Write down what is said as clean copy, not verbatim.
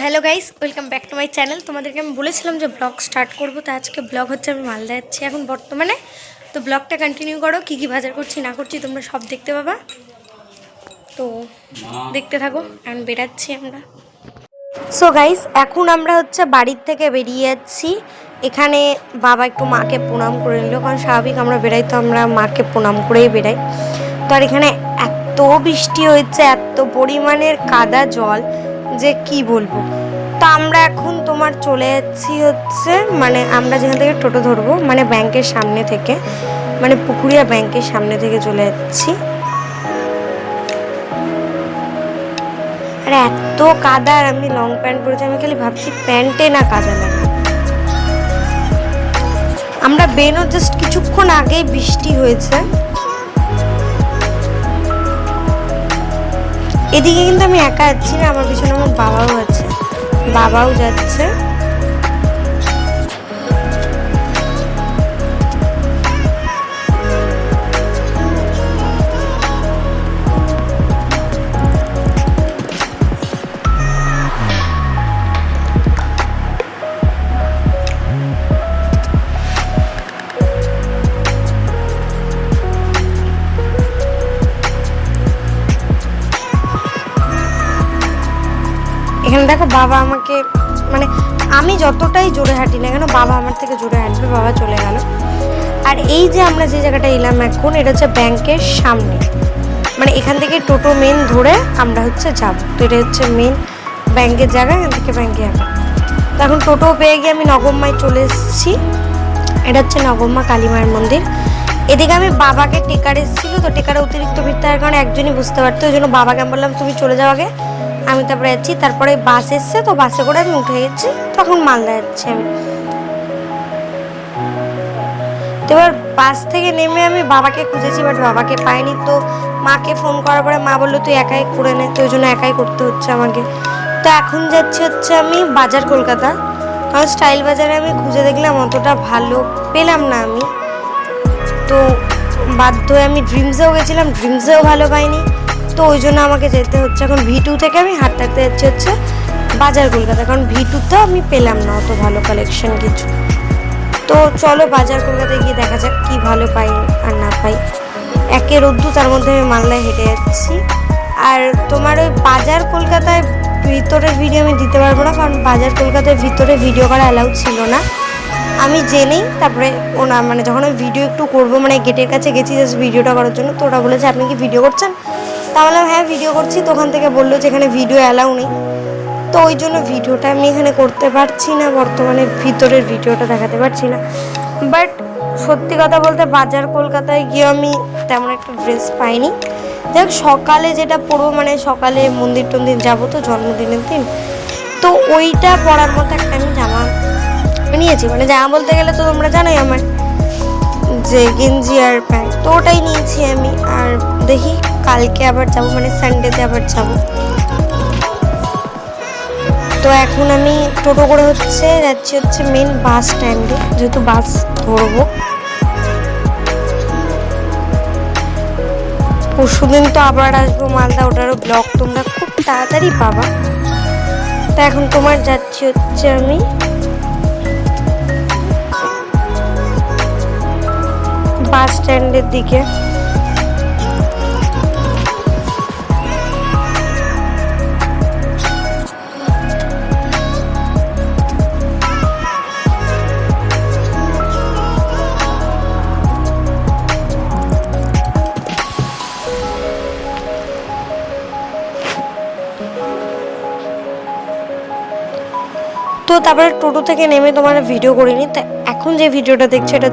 Hello guys, welcome back to my channel. তোমাদেরকে আমি বলেছিলাম যে ব্লগ স্টার্ট করবো, তো আজকে ব্লগ হচ্ছে আমি মালদা যাচ্ছি এখন বর্তমানে। তো ব্লগটা কন্টিনিউ করো, কী কী বাজার করছি না করছি তোমরা সব দেখতে পাবা, তো দেখতে থাকো। এখন বেরাচ্ছি আমরা। সো গাইস, এখন আমরা হচ্ছে বাড়ির থেকে বেরিয়ে যাচ্ছি। এখানে বাবা একটু মাকে প্রণাম করে নিল, কারণ স্বাভাবিক আমরা বেরাই তো আমরা মাকে প্রণাম করেই বেরাই। তো আর এখানে এত বৃষ্টি হয়েছে, এত পরিমাণের কাদা জল যে কি বলবো। তো আমরা এখন তোমার চলে যাচ্ছি হচ্ছে মানে আমরা যেখান থেকে টোটো ধরবো মানে ব্যাংকের সামনে থেকে, মানে পুকুরিয়া ব্যাংকের সামনে থেকে চলে যাচ্ছি। আর এত কাদা, আর আমি লং প্যান্ট পরেছি, আমি খালি ভাবছি প্যান্টে না কাদা লাগে। আমরা বেরোনোর জাস্ট কিছুক্ষণ আগেই বৃষ্টি হয়েছে। এদিকে কিন্তু আমি একা যাচ্ছি না, আমার পিছনে আমার বাবাও আছে, বাবাও যাচ্ছে। এখানে দেখো বাবা আমাকে মানে আমি যতটাই জোরে হাঁটি না কেন বাবা আমার থেকে জোরে হাঁটবে, বাবা চলে গেল। আর এই যে আমরা যে জায়গাটা এলাম এখন, এটা হচ্ছে ব্যাংকের সামনে, মানে এখান থেকে টোটো মেন ধরে আমরা হচ্ছে যাব। তো এটা হচ্ছে মেন ব্যাংকের জায়গা, এখান থেকে ব্যাংকে যাবো। তো এখন টোটো পেয়ে গিয়ে আমি নগম্যায় চলে এসেছি। এটা হচ্ছে নগম্যা কালী মায়ের মন্দির। এদিকে আমি বাবাকে টেকার এসেছিলো, তো টেকারে অতিরিক্ত ভিড় থাকার কারণে একজনই বুঝতে পারতো, ওই জন্য বাবাকে আমি বললাম তুমি চলে যাও আগে, আমি তারপরে যাচ্ছি। তারপরে বাস এসছে, তো বাসে করে আমি উঠে গেছি, তখন মালদা যাচ্ছি আমি। তো এবার বাস থেকে নেমে আমি বাবাকে খুঁজেছি, বাট বাবাকে পাইনি। তো মাকে ফোন করার পরে মা বললো তুই একাই করে নে, তো ওই জন্য একাই করতে হচ্ছে আমাকে। তো এখন যাচ্ছি হচ্ছে আমি বাজার কলকাতা, কারণ স্টাইল বাজারে আমি খুঁজে দেখলাম অতটা ভালো পেলাম না আমি। তো বাধ্য হয়ে আমি ড্রিমসেও গেছিলাম, ড্রিমসেও ভালো পাইনি। তো ওই জন্য আমাকে যেতে হচ্ছে এখন V2 থেকে আমি হাঁটতে হাঁটতে যাচ্ছি হচ্ছে বাজার কলকাতা, কারণ V2তে আমি পেলাম না অত ভালো কালেকশন কিছু। তো চলো বাজার কলকাতায় গিয়ে দেখা যাক কি ভালো পাই আর না পাই। একে রোদ্দু, তার মধ্যে আমি মালদায় হেঁটে যাচ্ছি। আর তোমার ওই বাজার কলকাতায় ভিতরের ভিডিও আমি দিতে পারবো না, কারণ বাজার কলকাতায় ভিতরে ভিডিও করা অ্যালাউ ছিল না। আমি জেনেই তারপরে ওনা মানে যখন আমি ভিডিও একটু করবো, মানে গেটের কাছে গেছি জাস্ট ভিডিওটা করার জন্য, তো ওরা বলেছে আপনি কি ভিডিও করছেন? তাহলে হ্যাঁ ভিডিও করছি। তো ওখান থেকে বললো যে এখানে ভিডিও অ্যালাউ নেই, তো ওই জন্য ভিডিওটা আমি এখানে করতে পারছি না, বর্তমানে ভিতরের ভিডিওটা দেখাতে পারছি না। বাট সত্যি কথা বলতে বাজার কলকাতায় গিয়ে আমি তেমন একটা ড্রেস পাইনি। দেখ সকালে যেটা পরবো, মানে সকালে মন্দির টন্দির যাবো তো জন্মদিনের দিন, তো ওইটা পরার মতো একটা আমি জামা নিয়েছি। মানে জামা বলতে গেলে তো তোমরা জানোই আমার যে গেঞ্জি আর প্যান্ট, তো ওটাই নিয়েছি আমি। আর দেখি কালকে আবার যাবো, মানে সানডেতে আবার যাবো। তো এখন আমি টোটো করে হচ্ছে যাচ্ছি হচ্ছে মেন বাস স্ট্যান্ডে, যেহেতু বাস ধরবো। পরশুদিন তো আবার আসবো মালদা, ওটারও ব্লগ তোমরা খুব তাড়াতাড়ি পাবা। তা এখন তোমার যাচ্ছি হচ্ছে আমি বাস স্ট্যান্ডের দিকে। তো তারপরে টোটো থেকে নেমে তোমার ভিডিও করিনি, তো এখন যে ভিডিওটা দেখছো এটা